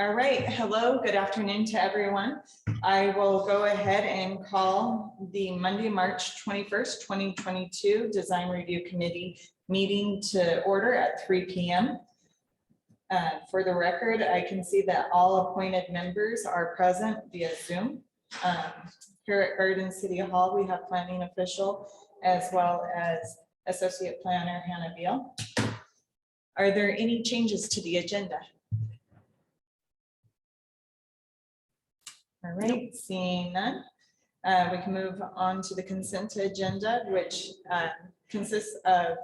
All right, hello, good afternoon to everyone. I will go ahead and call the Monday, March 21st, 2022 Design Review Committee meeting to order at 3 p.m. For the record, I can see that all appointed members are present via Zoom. Here at Garden City Hall, we have planning official as well as Associate Planner Hanna Veal. Are there any changes to the agenda? All right, seeing none, we can move on to the consent agenda, which consists of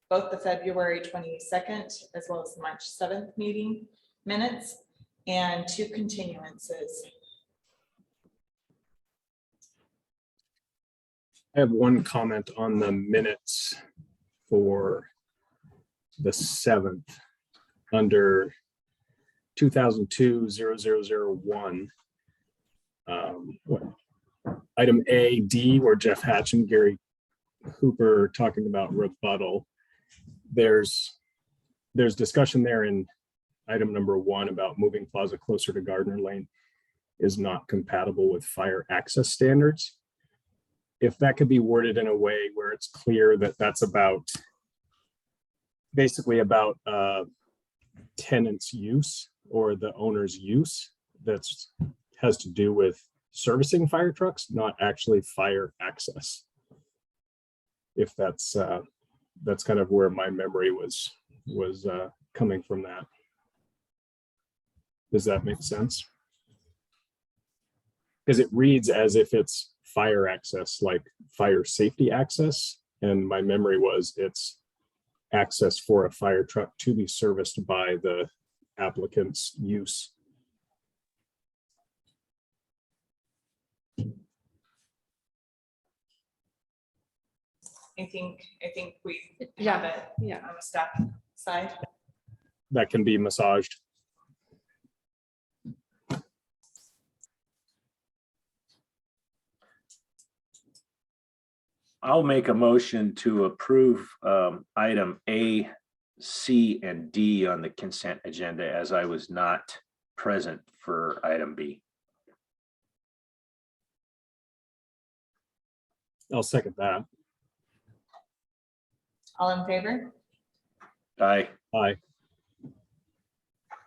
both the February 22nd as well as the March 7th meeting minutes and 2 continuances. I have one comment on the minutes for the 7th under 2002-0001. Item A, D, where Jeff Hatch and Gary Hooper are talking about rebuttal. There's discussion there in item number 1 about moving plaza closer to Gardner Lane is not compatible with fire access standards. If that could be worded in a way where it's clear that that's about basically about tenant's use or the owner's use, that's has to do with servicing fire trucks, not actually fire access. If that's kind of where my memory was coming from that. Does that make sense? Because it reads as if it's fire access, like fire safety access. And my memory was it's access for a fire truck to be serviced by the applicant's use. I think we have it on the staff side. That can be massaged. I'll make a motion to approve item A, C, and D on the consent agenda, as I was not present for item B. I'll second that. All in favor? Aye. Aye.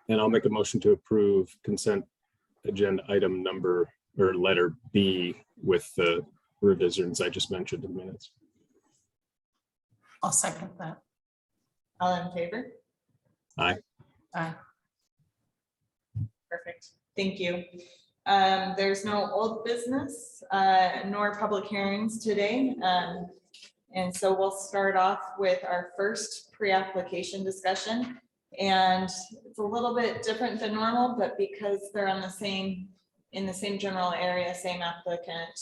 And I'll make a motion to approve consent agenda item number or letter B with the revisions I just mentioned in minutes. I'll second that. All in favor? Aye. Aye. Perfect. Thank you. There's no old business nor public hearings today. And so we'll start off with our first pre-application discussion. And it's a little bit different than normal, but because they're in the same general area, same applicant,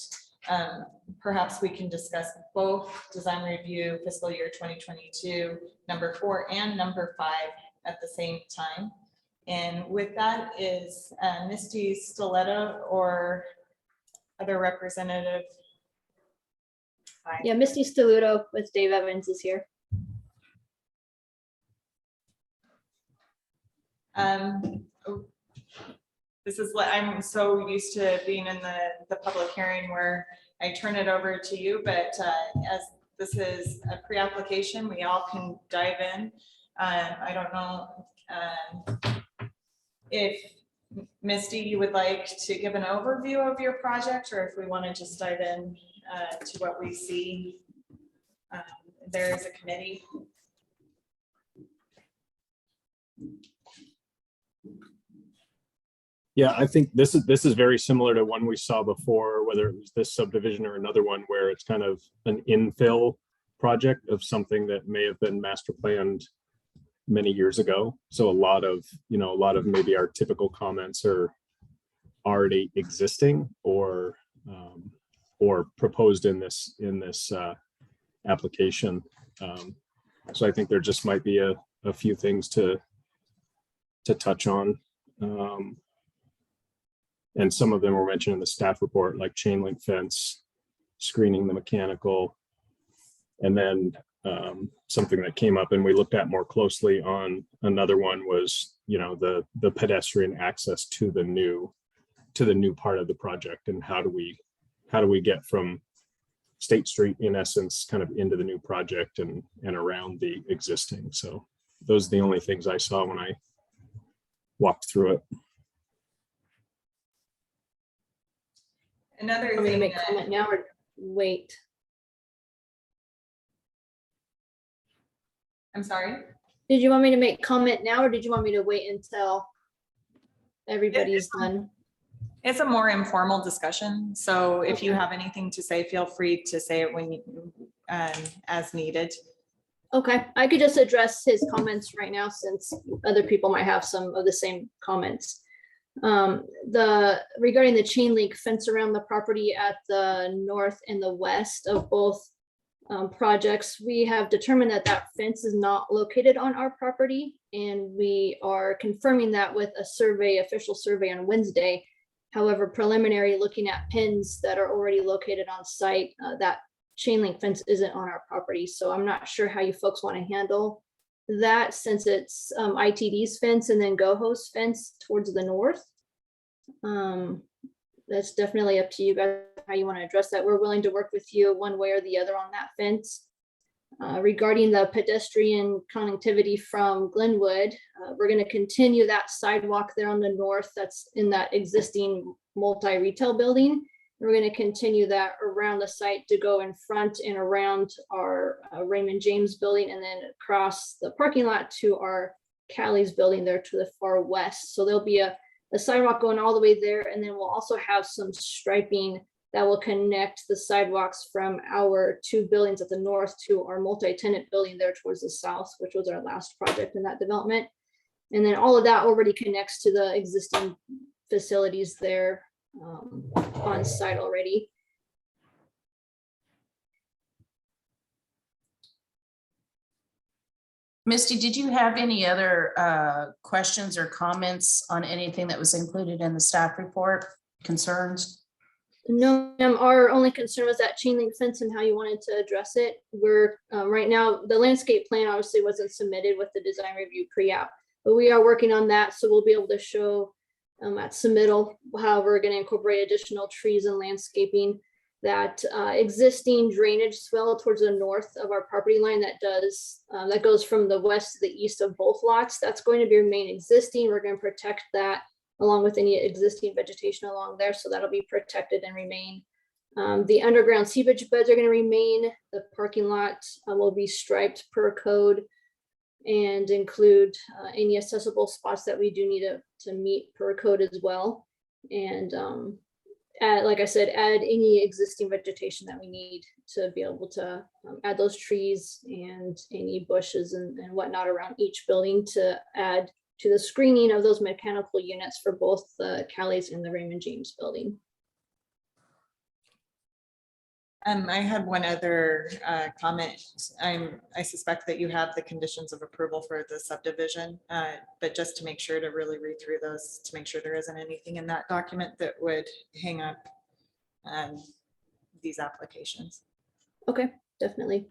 perhaps we can discuss both design review fiscal year 2022, number 4 and number 5 at the same time. And with that is Misty Stiletto or other representative. Hi. Yeah, Misty Stiletto with Dave Evans is here. This is what I'm so used to being in the public hearing where I turn it over to you, but as this is a pre-application, we all can dive in. I don't know if Misty, you would like to give an overview of your project, or if we want to just dive in to what we see there is a committee. Yeah, I think this is very similar to one we saw before, whether it was this subdivision or another one where it's kind of an infill project of something that may have been master planned many years ago. So a lot of maybe our typical comments are already existing or proposed in this application. So I think there just might be a few things to touch on. And some of them were mentioned in the staff report, like chain link fence, screening the mechanical. And then something that came up and we looked at more closely on another one was, the pedestrian access to the new part of the project, and how do we get from State Street, in essence, kind of into the new project and around the existing. So those are the only things I saw when I walked through it. Another Want me to thing make that, comment now or wait? I'm sorry. Did you want me to make comment now or did you want me to wait until everybody's done? It's a more informal discussion, so if you have anything to say, feel free to say it when you, as needed. Okay, I could just address his comments right now since other people might have some of the same comments. Regarding the chain link fence around the property at the north and the west of both projects, we have determined that that fence is not located on our property, and we are confirming that with a official survey on Wednesday. However, preliminary looking at pins that are already located on site, that chain link fence isn't on our property. So I'm not sure how you folks want to handle that, since it's ITD's fence and then GoHo's fence towards the north. That's definitely up to you guys how you want to address that. We're willing to work with you one way or the other on that fence. Regarding the pedestrian connectivity from Glenwood, we're going to continue that sidewalk there on the north that's in that existing multi-retail building. We're going to continue that around the site to go in front and around our Raymond James building, and then across the parking lot to our Callie's building there to the far west. So there'll be a sidewalk going all the way there, and then we'll also have some striping that will connect the sidewalks from our two buildings at the north to our multi-tenant building there towards the south, which was our last project in that development. And then all of that already connects to the existing facilities there on site already. Misty, did you have any other questions or comments on anything that was included in the staff report, concerns? No, ma'am, our only concern was that chain link fence and how you wanted to address it. We're right now, the landscape plan obviously wasn't submitted with the design review pre-app, but we are working on that. So we'll be able to show at submittal how we're going to incorporate additional trees and landscaping. That existing drainage swell towards the north of our property line that goes from the west to the east of both lots, that's going to remain existing. We're going to protect that along with any existing vegetation along there. So that'll be protected and remain. The underground seepage beds are going to remain. The parking lot will be striped per code and include any accessible spots that we do need to meet per code as well. And like I said, add any existing vegetation that we need to be able to add those trees and any bushes and whatnot around each building to add to the screening of those mechanical units for both the Callie's and the Raymond James building. I had one other comment. I suspect that you have the conditions of approval for the subdivision, but just to make sure to really read through those, to make sure there isn't anything in that document that would hang up these applications. Okay, definitely.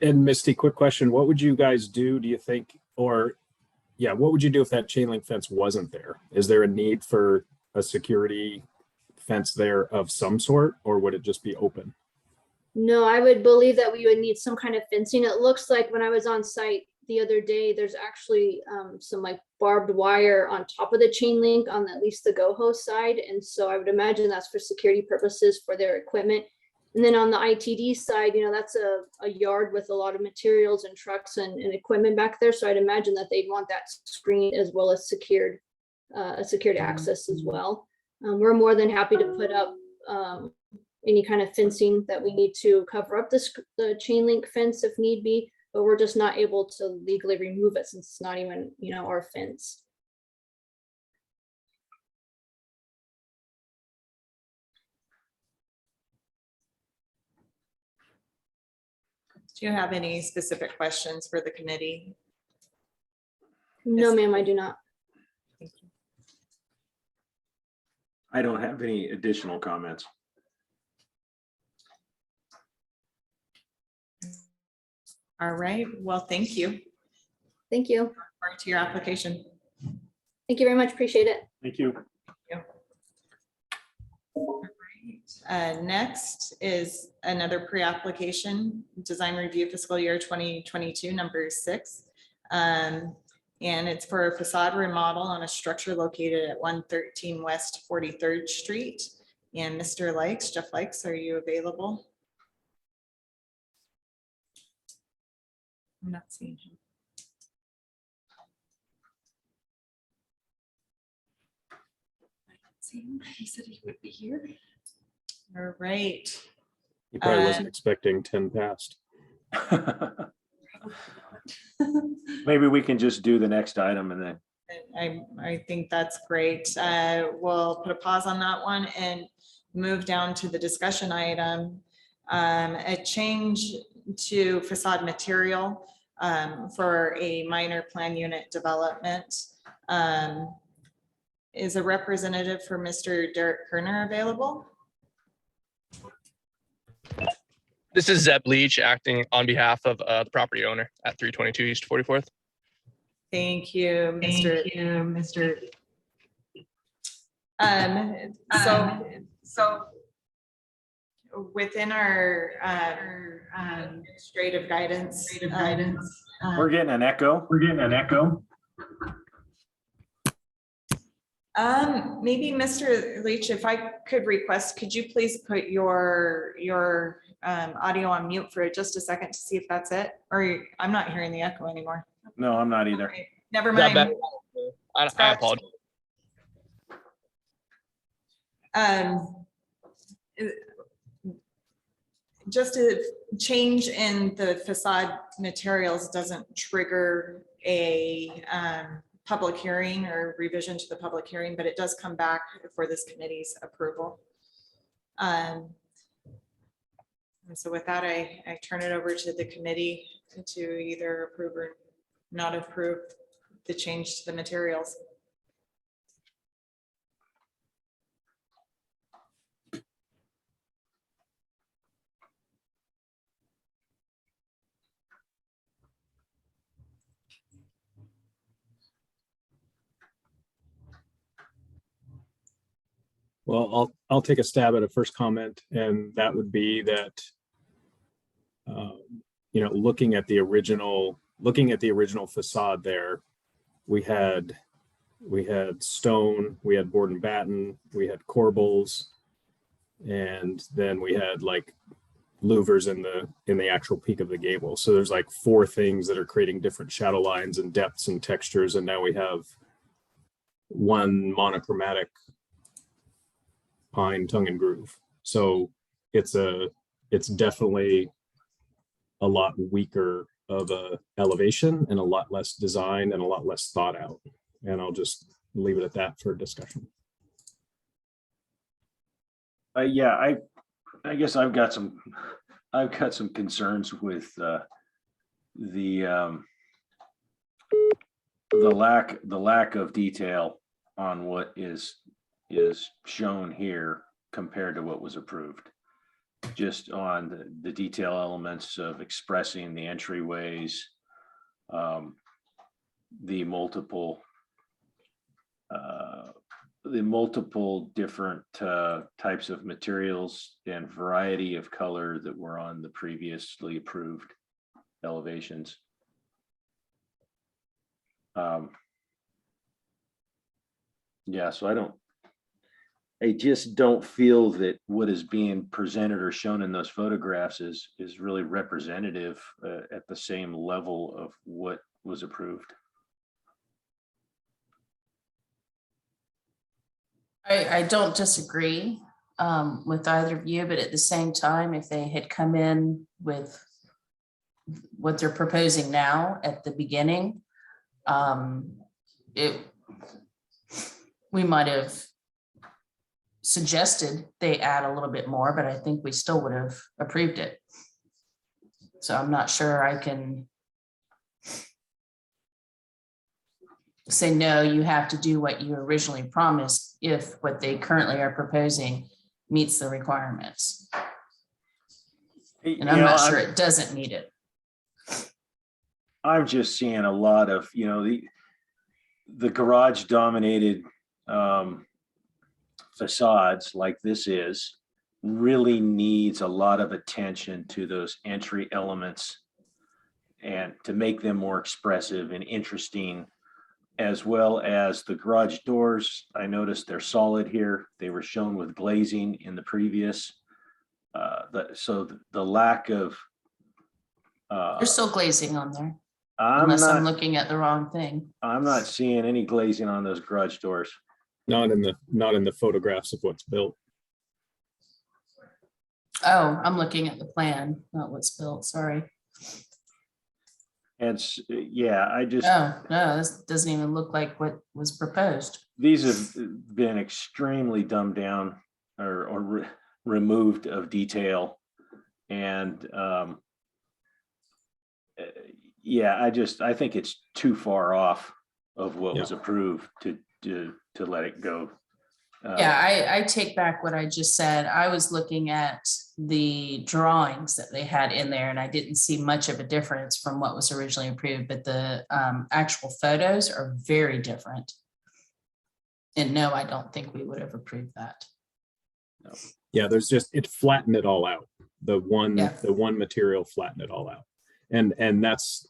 And Misty, quick question. What would you guys do you think, or yeah, what would you do if that chain link fence wasn't there? Is there a need for a security fence there of some sort, or would it just be open? No, I would believe that we would need some kind of fencing. It looks like when I was on site the other day, there's actually some like barbed wire on top of the chain link on at least the GoHo side. And so I would imagine that's for security purposes for their equipment. And then on the ITD side, that's a yard with a lot of materials and trucks and equipment back there. So I'd imagine that they'd want that screened as well as secured access as well. We're more than happy to put up any kind of fencing that we need to cover up the chain link fence if need be, but we're just not able to legally remove it since it's not even, our fence. Do you have any specific questions for the committee? No, ma'am, I do not. Thank you. I don't have any additional comments. All right, well, thank you. Thank you. Forward to your application. Thank you very much. Appreciate it. Thank you. Next is another pre-application design review fiscal year 2022, number 6. And it's for a facade remodel on a structure located at 113 West 43rd Street. And Mr. Likes, Jeff Likes, are you available? I'm not seeing him. He said he would be here. All right. He probably wasn't expecting 10 past. Maybe we can just do the next item and then. I think that's great. We'll put a pause on that one and move down to the discussion item. A change to facade material for a minor plan unit development. Is a representative for Mr. Derek Kerner available? This is Zeb Leach acting on behalf of the property owner at 322 East 44th. Thank you, Mr. So within our administrative guidance, We're getting an echo. Maybe Mr. Leach, if I could request, could you please put your audio on mute for just a second to see if that's it? Or I'm not hearing the echo anymore. No, I'm not either. Okay, never Is that mind. better? I apologize. Just a change in the facade materials doesn't trigger a public hearing or revision to the public hearing, but it does come back for this committee's approval. And so with that, I turn it over to the committee to either approve or not approve the change to the materials. Well, I'll take a stab at a first comment, and that would be that, looking at the original facade there, we had stone, we had board and batten, we had corbels, and then we had like louvers in the actual peak of the gable. So there's like 4 things that are creating different shadow lines and depths and textures, and now we have one monochromatic pine tongue and groove. So it's definitely a lot weaker of a elevation and a lot less design and a lot less thought out. And I'll just leave it at that for discussion. Yeah, I guess I've got some concerns with the lack of detail on what is shown here compared to what was approved. Just on the detail elements of expressing the entryways, the multiple different types of materials and variety of color that were on the previously approved elevations. Yeah, so I just don't feel that what is being presented or shown in those photographs is really representative at the same level of what was approved. I don't disagree with either of you, but at the same time, if they had come in with what they're proposing now at the beginning, we might have suggested they add a little bit more, but I think we still would have approved it. So I'm not sure I can say, no, you have to do what you originally promised if what they currently are proposing meets the requirements. And I'm not sure it doesn't meet it. I'm just seeing a lot of, the garage dominated facades like this is really needs a lot of attention to those entry elements and to make them more expressive and interesting, as well as the garage doors. I noticed they're solid here. They were shown with glazing in the previous. So the lack of There's still glazing on there, I'm unless I'm not looking at the wrong thing. I'm not seeing any glazing on those garage doors. Not in the photographs of what's built. Oh, I'm looking at the plan, not what's built, sorry. And yeah, I just, Oh, no, this doesn't even look like what was proposed. these have been extremely dumbed down or removed of detail. And yeah, I think it's too far off of what was approved to let it go. Yeah, I take back what I just said. I was looking at the drawings that they had in there and I didn't see much of a difference from what was originally approved, but the actual photos are very different. And no, I don't think we would have approved that. Yeah, it flattened it all out. The one material flattened it all out. And that's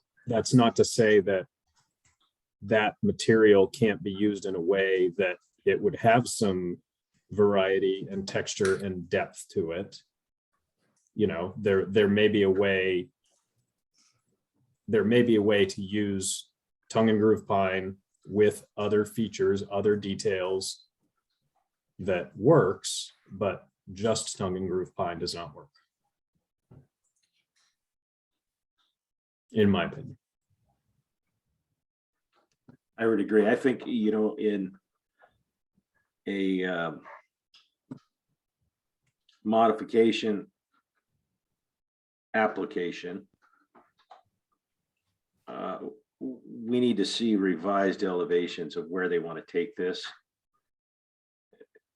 not to say that material can't be used in a way that it would have some variety and texture and depth to it. There may be a way to use tongue and groove pine with other features, other details that works, but just tongue and groove pine does not work, in my opinion. I would agree. I think, in a modification application, we need to see revised elevations of where they want to take this.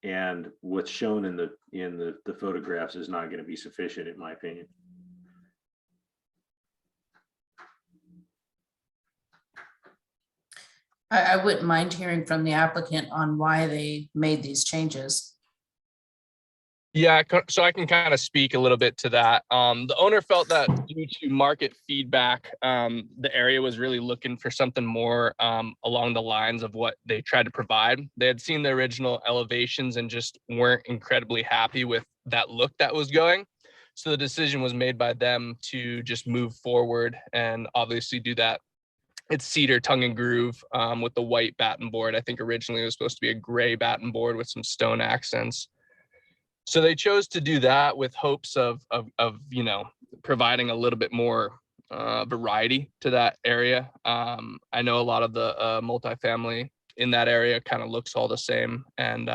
And what's shown in the photographs is not going to be sufficient, in my opinion. I wouldn't mind hearing from the applicant on why they made these changes. Yeah, so I can kind of speak a little bit to that. The owner felt that due to market feedback, the area was really looking for something more along the lines of what they tried to provide. They had seen the original elevations and just weren't incredibly happy with that look that was going. So the decision was made by them to just move forward and obviously do that. It's cedar tongue and groove with the white batten board. I think originally it was supposed to be a gray batten board with some stone accents. So they chose to do that with hopes of providing a little bit more variety to that area. I know a lot of the multifamily in that area kind of looks all the same and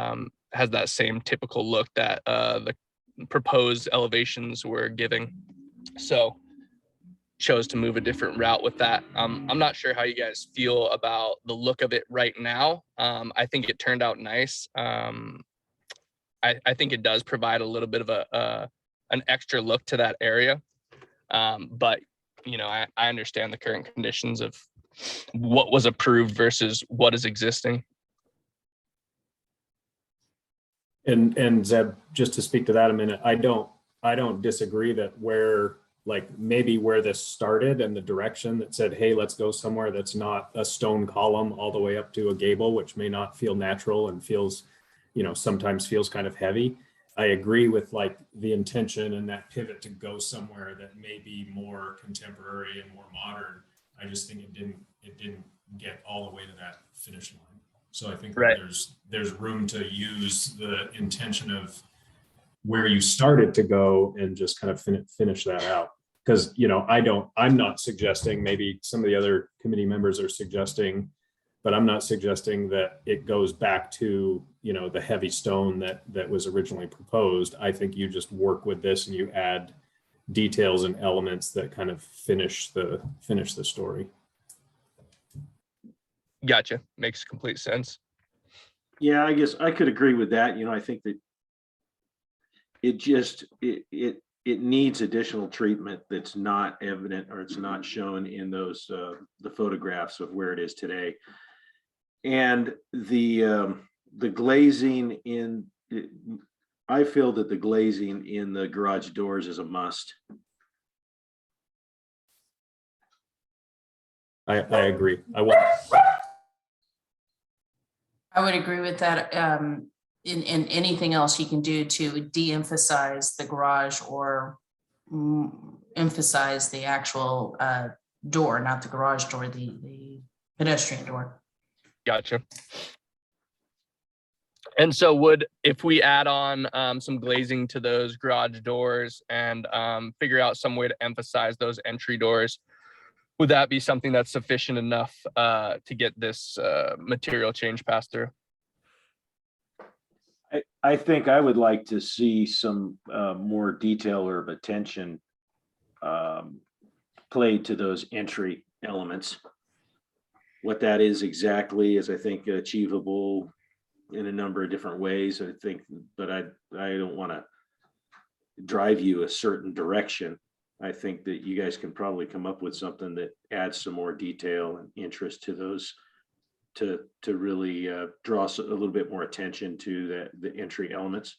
has that same typical look that the proposed elevations were giving. So chose to move a different route with that. I'm not sure how you guys feel about the look of it right now. I think it turned out nice. I think it does provide a little bit of an extra look to that area. But I understand the current conditions of what was approved versus what is existing. And Zeb, just to speak to that a minute, I don't disagree that maybe where this started and the direction that said, hey, let's go somewhere that's not a stone column all the way up to a gable, which may not feel natural and feels, sometimes feels kind of heavy. I agree with the intention and that pivot to go somewhere that may be more contemporary and more modern. I just think it didn't get all the way to that finish line. So I think Right. there's room to use the intention of where you started to go and just kind of finish that out. Because, I'm not suggesting, maybe some of the other committee members are suggesting, but I'm not suggesting that it goes back to, the heavy stone that was originally proposed. I think you just work with this and you add details and elements that kind of finish the story. Gotcha. Makes complete sense. Yeah, I guess I could agree with that. I think that it needs additional treatment that's not evident or it's not shown in those, the photographs of where it is today. And the glazing I feel that the glazing in the garage doors is a must. I agree. I would agree with that. In anything else you can do to de-emphasize the garage or emphasize the actual door, not the garage door, the pedestrian door. Gotcha. And so if we add on some glazing to those garage doors and figure out some way to emphasize those entry doors, would that be something that's sufficient enough to get this material change passed through? I think I would like to see some more detail or attention played to those entry elements. What that is exactly is, I think, achievable in a number of different ways. I think, but I don't want to drive you a certain direction. I think that you guys can probably come up with something that adds some more detail and interest to those, to really draw a little bit more attention to the entry elements.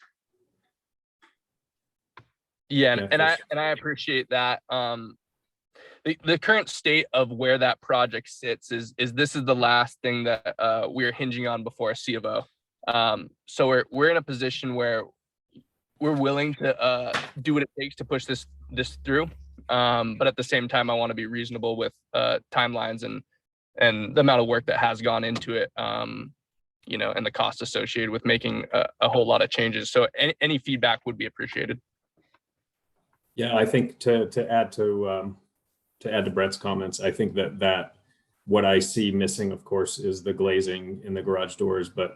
Yeah, Yeah, and I appreciate that. The current state of where that project sits is this is the last thing that we're hinging on before a C of O. So we're in a position where we're willing to do what it takes to push this through. But at the same time, I want to be reasonable with timelines and the amount of work that has gone into it, you know, and the cost associated with making a whole lot of changes. So any feedback would be appreciated. Yeah, I think to add to Brett's comments, I think that what I see missing, of course, is the glazing in the garage doors, but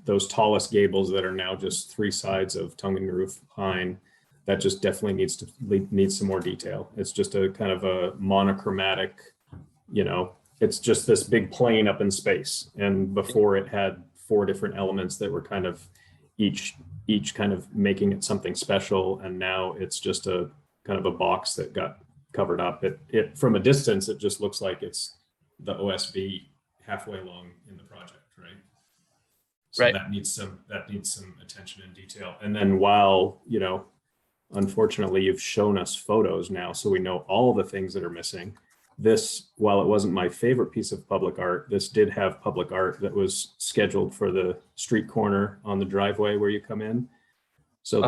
those tallest gables that are now just 3 sides of tongue and roof pine, that just definitely needs some more detail. It's just a kind of a monochromatic, you know, it's just this big plane up in space. And before it had 4 different elements that were kind of each kind of making it something special. And now it's just a kind of a box that got covered up. It from a distance, it just looks like it's the OSB halfway along in the project, right? So Right. that needs some attention and detail. And then while, you know, unfortunately you've shown us photos now, so we know all the things that are missing. This, while it wasn't my favorite piece of public art, this did have public art that was scheduled for the street corner on the driveway where you come in. So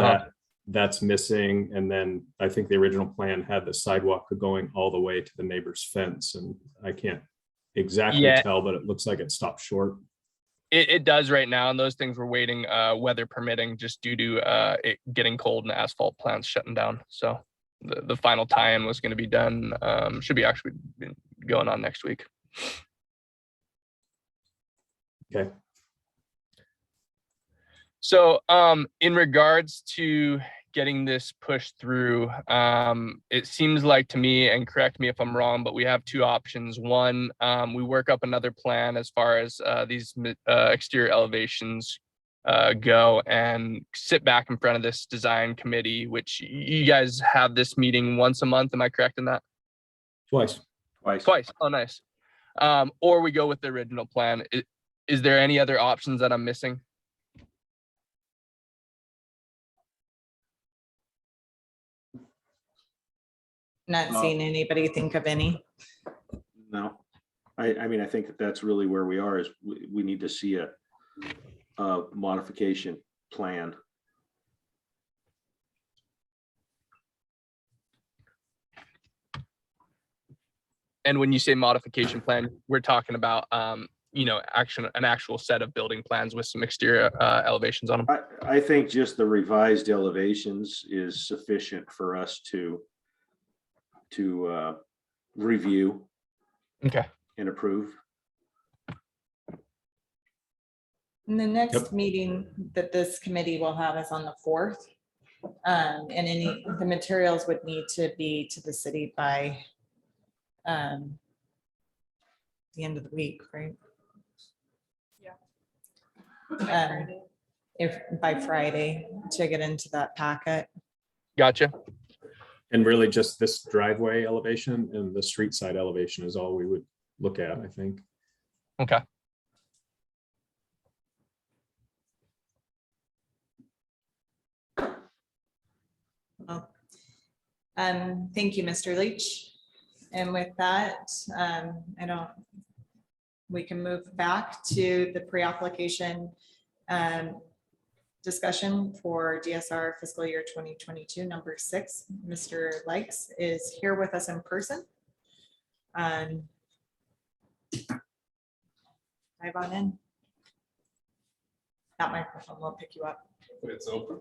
that's missing. And then I think the original plan had the sidewalk going all the way to the neighbor's fence. And I can't exactly tell, but it looks like it stopped short. It does right now, and those things we're waiting, weather permitting, just due to it getting cold and asphalt plants shutting down. So the final tie-in was going to be done, should be actually going on next week. Okay. So in regards to getting this pushed through, it seems like to me, and correct me if I'm wrong, but we have 2 options. One, we work up another plan as far as these exterior elevations go, and sit back in front of this design committee, which you guys have this meeting once a month. Am I correct in that? Twice. Oh, nice. Or we go with the original plan. Is there any other options that I'm missing? Not seeing anybody think of any. No, I mean, I think that's really where we are, is we need to see a modification plan. And when you say modification plan, we're talking about, you know, an actual set of building plans with some exterior elevations on them. I think just the revised elevations is sufficient for us to review. Okay. And approve. And the next Yep. meeting that this committee will have is on the 4th. And the materials would need to be to the city by the end of the week, right? Yeah. If by Friday to get into that packet. Gotcha. And really just this driveway elevation and the street side elevation is all we would look at, I think. Okay. Well, thank you, Mr. Leach. And with that, we can move back to the pre-application discussion for DSR fiscal year 2022, number 6. Mr. Likes is here with us in person. Dive on in. That microphone will pick you up. It's open.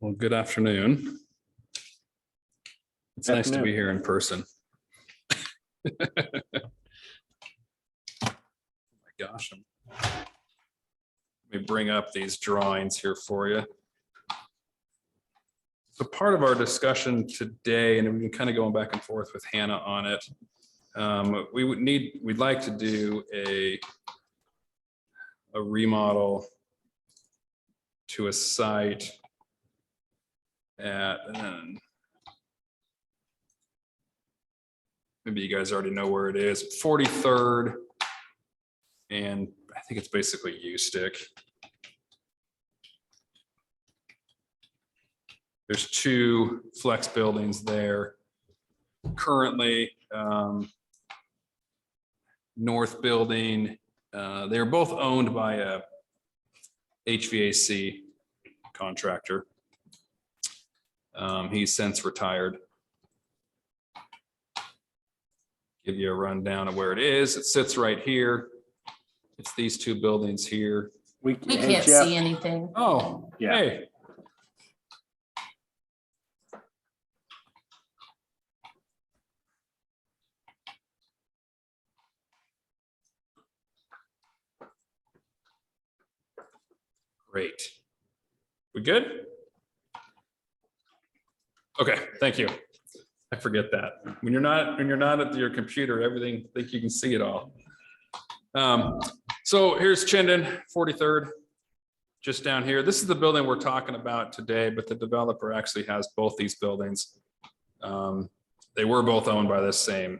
Well, good afternoon. It's nice to be Afternoon. here in person. My gosh. Let me bring up these drawings here for you. So part of our discussion today, and we've been kind of going back and forth with Hanna on it. We'd like to do a remodel to a site at, maybe you guys already know where it is, 43rd, and I think it's basically U-stick. There's 2 flex buildings there. Currently, North Building, they're both owned by a HVAC contractor. He's since retired. Give you a rundown of where it is. It sits right here. It's these 2 buildings here. We Hey, can't Jeff. see anything. Oh, Yeah. hey. Great. We good? Okay, thank you. I forget that. When you're not at your computer, everything, think you can see it all. So here's Chinden, 43rd, just down here. This is the building we're talking about today, but the developer actually has both these buildings. They were both owned by this same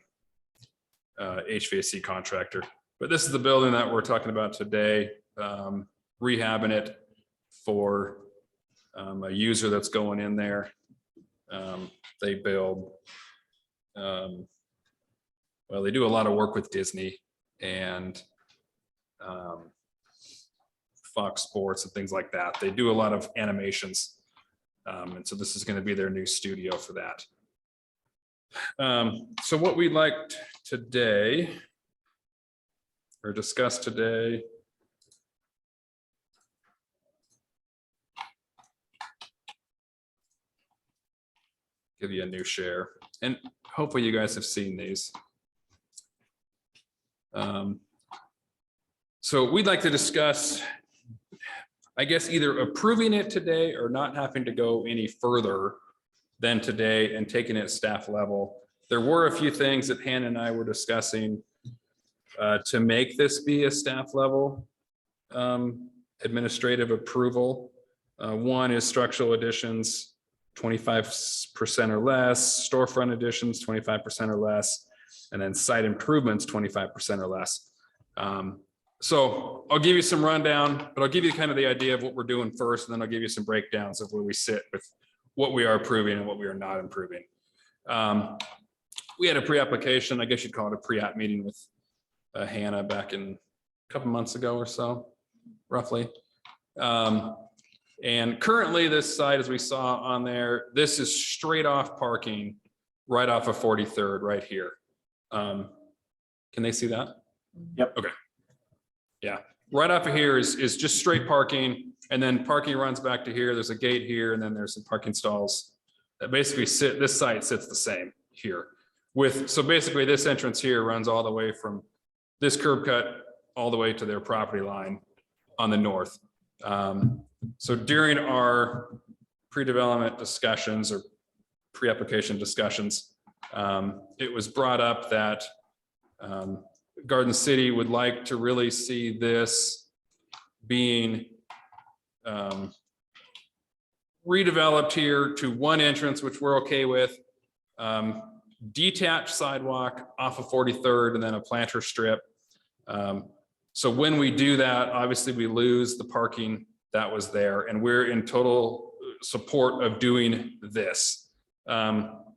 HVAC contractor, but this is the building that we're talking about today, rehabbing it for a user that's going in there. They build, well, they do a lot of work with Disney and Fox Sports and things like that. They do a lot of animations. And so this is going to be their new studio for that. So what we'd like today or discuss today give you a new share, and hopefully you guys have seen these. So we'd like to discuss, I guess, either approving it today or not having to go any further than today and taking it staff level. There were a few things that Hanna and I were discussing to make this be a staff level administrative approval. One is structural additions, 25% or less, storefront additions, 25% or less, and then site improvements, 25% or less. So I'll give you some rundown, but I'll give you kind of the idea of what we're doing first, and then I'll give you some breakdowns of where we sit with what we are approving and what we are not approving. We had a pre-application, I guess you'd call it a pre-app meeting with Hanna back in a couple months ago or so, roughly. And currently this site, as we saw on there, this is straight off parking right off of 43rd right here. Can they see that? Yep. Okay. Yeah, right off of here is just straight parking, and then parking runs back to here. There's a gate here, and then there's some parking stalls that basically sit, this site sits the same here. So basically this entrance here runs all the way from this curb cut all the way to their property line on the north. So during our pre-development discussions or pre-application discussions, it was brought up that Garden City would like to really see this being redeveloped here to one entrance, which we're okay with, detached sidewalk off of 43rd and then a planter strip. So when we do that, obviously we lose the parking that was there, and we're in total support of doing this.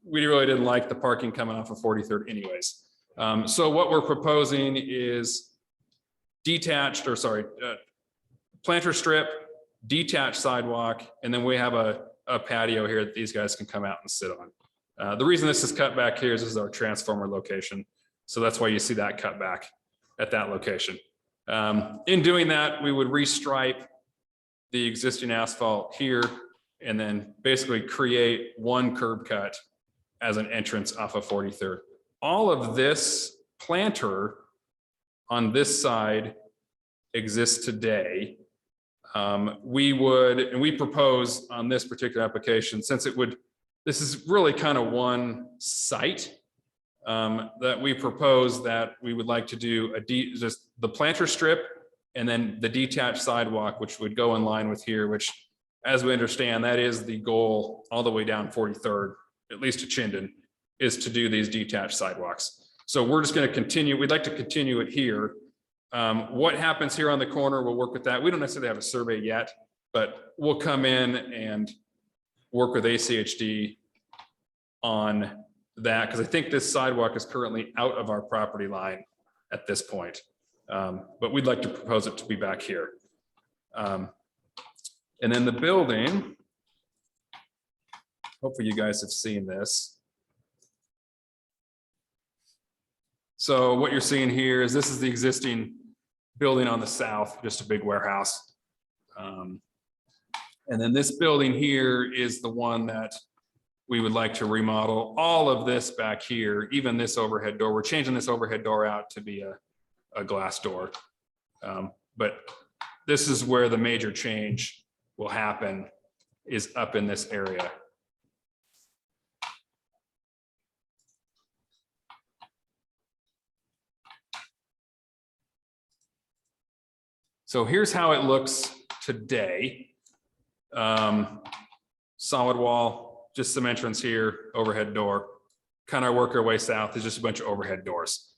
We really didn't like the parking coming off of 43rd anyways. So what we're proposing is planter strip, detached sidewalk, and then we have a patio here that these guys can come out and sit on. The reason this is cut back here is this is our transformer location. So that's why you see that cut back at that location. In doing that, we would restripe the existing asphalt here and then basically create one curb cut as an entrance off of 43rd. All of this planter on this side exists today. We propose on this particular application, since this is really kind of one site, that we propose that we would like to do just the planter strip and then the detached sidewalk, which would go in line with here, which, as we understand, that is the goal all the way down 43rd, at least to Chinden, is to do these detached sidewalks. So we're just going to continue. We'd like to continue it here. What happens here on the corner, we'll work with that. We don't necessarily have a survey yet, but we'll come in and work with ACHD on that, because I think this sidewalk is currently out of our property line at this point. But we'd like to propose it to be back here. And then the building, hopefully you guys have seen this. So what you're seeing here is this is the existing building on the south, just a big warehouse. And then this building here is the one that we would like to remodel. All of this back here, even this overhead door, we're changing this overhead door out to be a glass door. But this is where the major change will happen, is up in this area. So here's how it looks today. Solid wall, just some entrance here, overhead door. Kind of work our way south, there's just a bunch of overhead doors.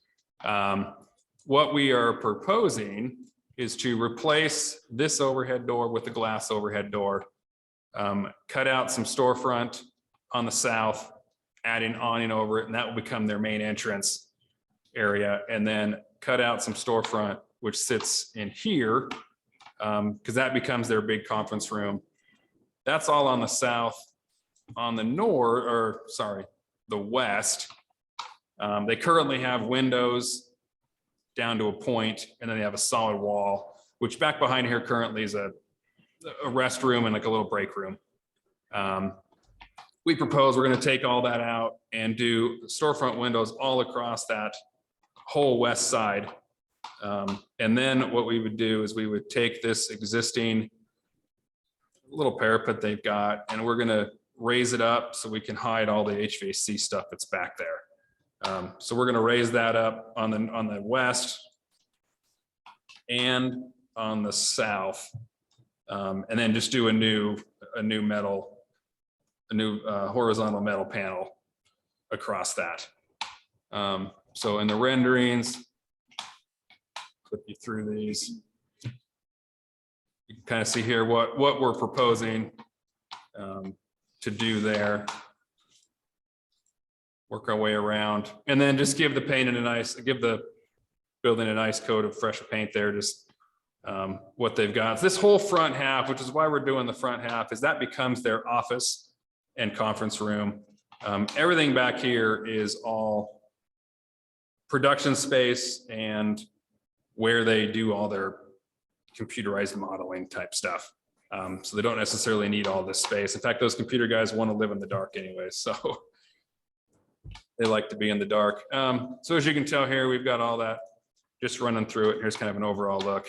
What we are proposing is to replace this overhead door with the glass overhead door. Cut out some storefront on the south, adding awning over it, and that will become their main entrance area. And then cut out some storefront, which sits in here, because that becomes their big conference room. That's all on the south. On the north, or sorry, the west, they currently have windows down to a point, and then they have a solid wall, which back behind here currently is a restroom and like a little break room. We propose we're going to take all that out and do storefront windows all across that whole west side. And then what we would do is we would take this existing little parapet they've got, and we're going to raise it up so we can hide all the HVAC stuff that's back there. So we're going to raise that up on the west and on the south, and then just do a new horizontal metal panel across that. So in the renderings, flip you through these, you can kind of see here what we're proposing to do there. Work our way around, and then just give the building a nice coat of fresh paint there, just what they've got. This whole front half, which is why we're doing the front half, is that becomes their office and conference room. Everything back here is all production space and where they do all their computerized modeling type stuff. So they don't necessarily need all this space. In fact, those computer guys want to live in the dark anyway, so they like to be in the dark. So as you can tell here, we've got all that just running through it. Here's kind of an overall look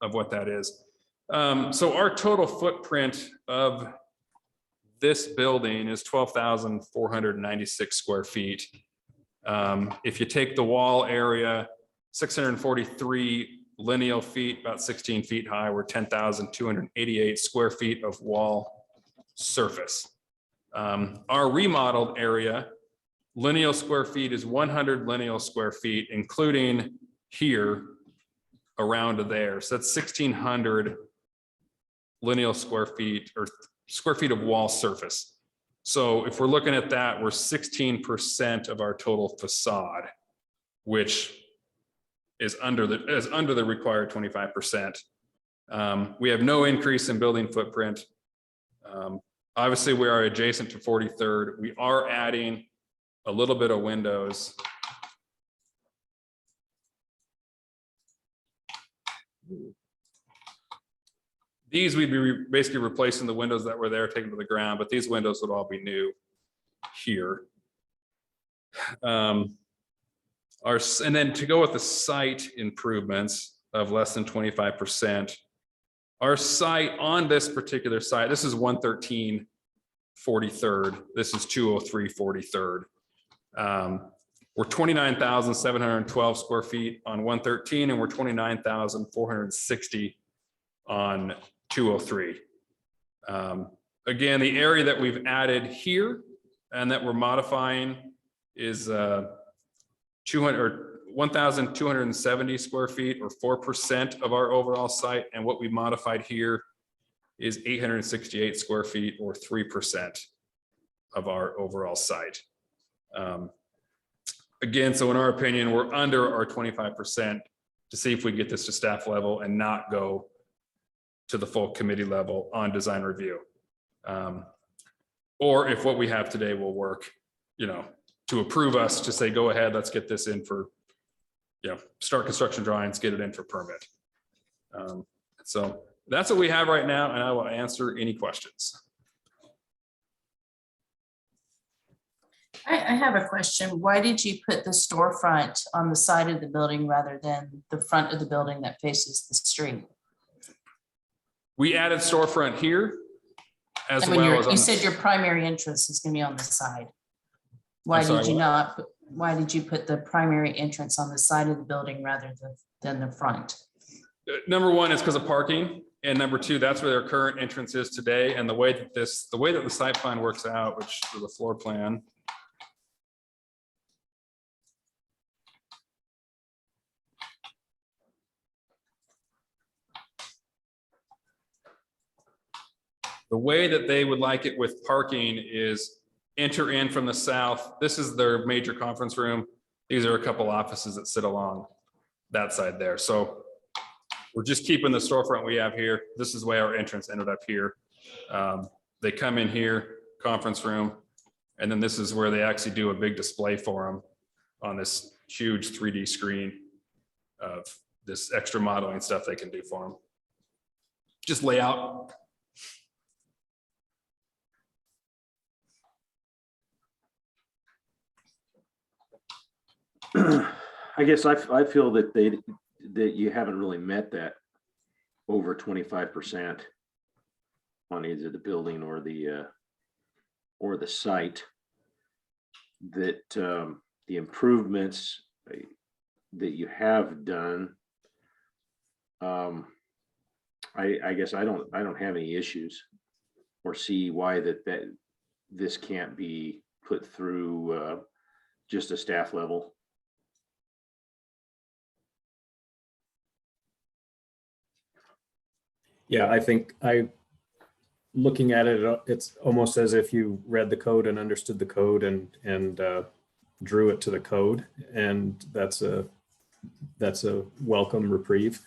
of what that is. So our total footprint of this building is 12,496 square feet. If you take the wall area, 643 lineal feet, about 16 feet high, we're 10,288 square feet of wall surface. Our remodeled area, lineal square feet is 100 lineal square feet, including here around there. So that's 1,600 lineal square feet or square feet of wall surface. So if we're looking at that, we're 16% of our total facade, which is under the required 25%. We have no increase in building footprint. Obviously, we are adjacent to 43rd. We are adding a little bit of windows. These we'd be basically replacing the windows that were there, taken to the ground, but these windows would all be new here. And then to go with the site improvements of less than 25%, our site on this particular site, this is 113 43rd, this is 203 43rd. We're 29,712 square feet on 113, and we're 29,460 on 203. Again, the area that we've added here and that we're modifying is 1,270 square feet, or 4% of our overall site. And what we modified here is 868 square feet, or 3% of our overall site. Again, so in our opinion, we're under our 25% to see if we get this to staff level and not go to the full committee level on design review. Or if what we have today will work, to approve us to say, go ahead, let's get this in for, start construction drawings, get it in for permit. So that's what we have right now, and I will answer any questions. I have a question. Why did you put the storefront on the side of the building rather than the front of the building that faces the street? We added storefront here as And well as you said your primary entrance is going to be on the side. Why did you put the primary entrance on the side of the building rather than the front? Number one is because of parking, and number two, that's where their current entrance is today. And the way that the site plan works out, which is the floor plan. The way that they would like it with parking is enter in from the south. This is their major conference room. These are a couple offices that sit along that side there. So we're just keeping the storefront we have here. This is the way our entrance ended up here. They come in here, conference room, and then this is where they actually do a big display for them on this huge 3D screen of this extra modeling stuff they can do for them. Just layout. I guess I feel that you haven't really met that over 25% on either the building or the site. That the improvements that you have done, I guess I don't have any issues or see why this can't be put through just a staff level. Yeah, I think looking at it, it's almost as if you read the code and understood the code and drew it to the code, and that's a welcome reprieve.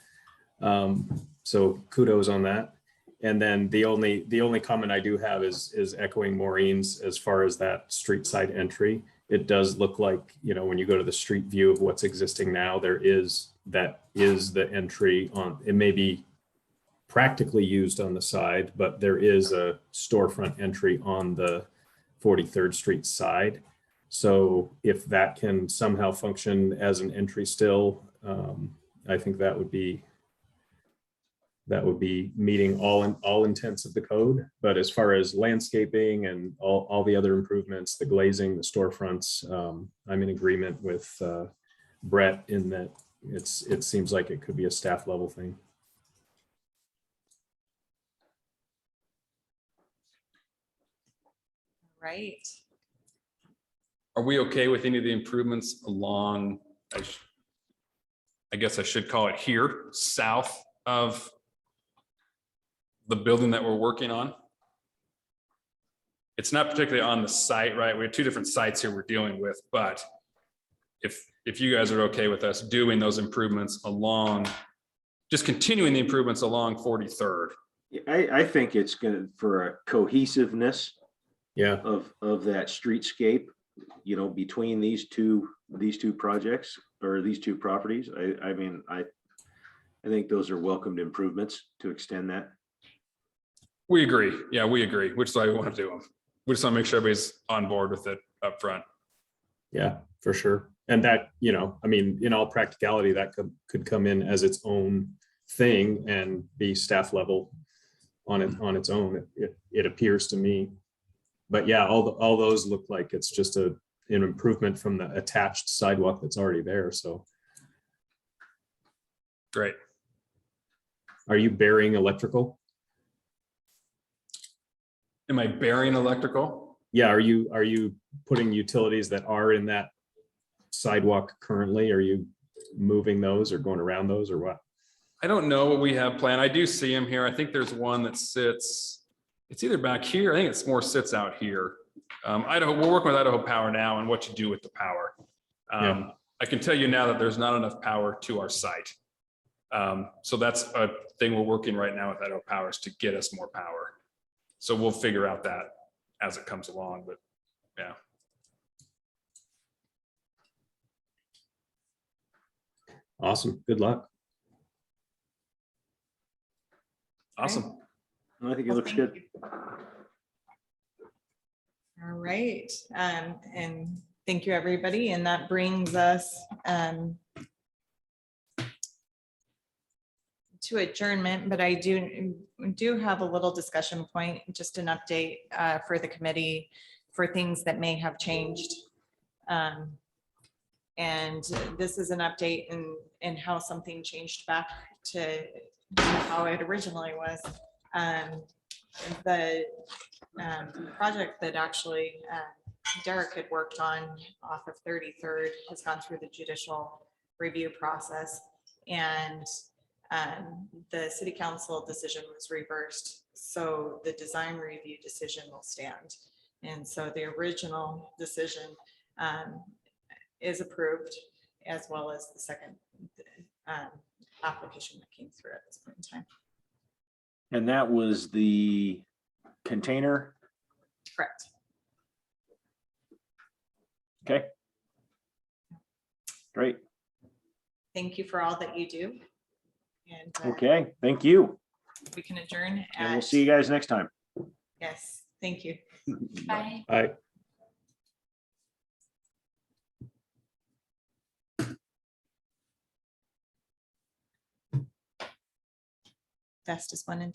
So kudos on that. And then the only comment I do have is echoing Maureen's as far as that street side entry. It does look like, when you go to the street view of what's existing now, that is the entry on. It may be practically used on the side, but there is a storefront entry on the 43rd Street side. So if that can somehow function as an entry still, I think that would be meeting all intents of the code. But as far as landscaping and all the other improvements, the glazing, the storefronts, I'm in agreement with Brett in that it seems like it could be a staff level thing. Right. Are we okay with any of the improvements along, I guess I should call it here, south of the building that we're working on? It's not particularly on the site, right? We have two different sites here we're dealing with, but if you guys are okay with us doing those improvements along, just continuing the improvements along 43rd. I think it's gonna, for a cohesiveness Yeah, of that streetscape, you know, between these two projects or these two properties. I mean, I think those are welcomed improvements to extend that. We agree. Yeah, we agree, which is why we want to do them. We just want to make sure everybody's on board with it up front. yeah, for sure. And that, you know, I mean, in all practicality, that could come in as its own thing and be staff level on its own. It appears to me. But yeah, all those look like it's just an improvement from the attached sidewalk that's already there. So Great. are you burying electrical? Am I burying electrical? Yeah, are you putting utilities that are in that sidewalk currently? Are you moving those or going around those or what? I don't know what we have planned. I do see them here. I think there's one that sits, it's either back here. I think it's more sits out here. Idaho, we're working with Idaho Power now and what to do with the power. Yeah. I can tell you now that there's not enough power to our site. So that's a thing we're working right now with Idaho Power is to get us more power. So we'll figure out that as it comes along, but yeah. Awesome. Good luck. Awesome. I think it Well, looks thank good. you. All right, and thank you, everybody. And that brings us to adjournment, but I do have a little discussion point, just an update for the committee for things that may have changed. And this is an update in how something changed back to how it originally was. The project that actually Derek had worked on off of 33rd has gone through the judicial review process, and the city council decision was reversed. So the design review decision will stand. And so the original decision is approved, as well as the second application that came through at this point in time. And that was the container. Correct. Okay. Great. Thank you for all that you do. And Okay. Thank you. we can adjourn. And we'll see you guys next time. Yes, thank you. Bye. All right. Fastest one in